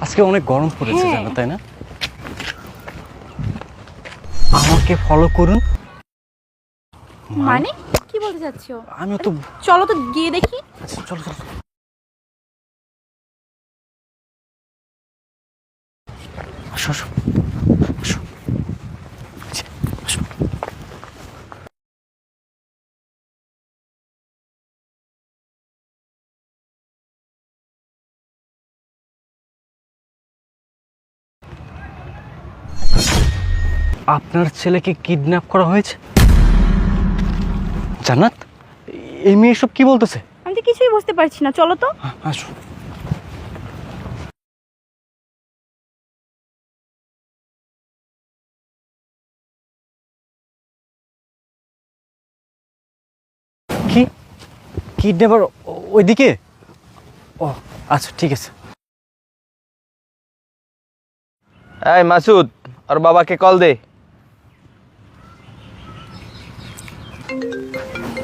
আজকে অনেক গরম পড়েছে জানো, তাই না? আমাকে ফলো করুন। মানে কি বলতে চাচ্ছো? আমিও তো। চলো তো গিয়ে দেখি। আচ্ছা চলো চলো। আসো আসো আসো। আচ্ছা, আসো। আপনার ছেলেকে কিডন্যাপ করা হয়েছে? জান্নাত, এই মেয়ে সব কি বলতেছে? আমি তো কিছুই বুঝতে পারছি না, চলো তো। আসো। কি কিডন্যাপার ওইদিকে? ও আচ্ছা ঠিক আছে। এই মাসুদ, আর বাবাকে কল দে।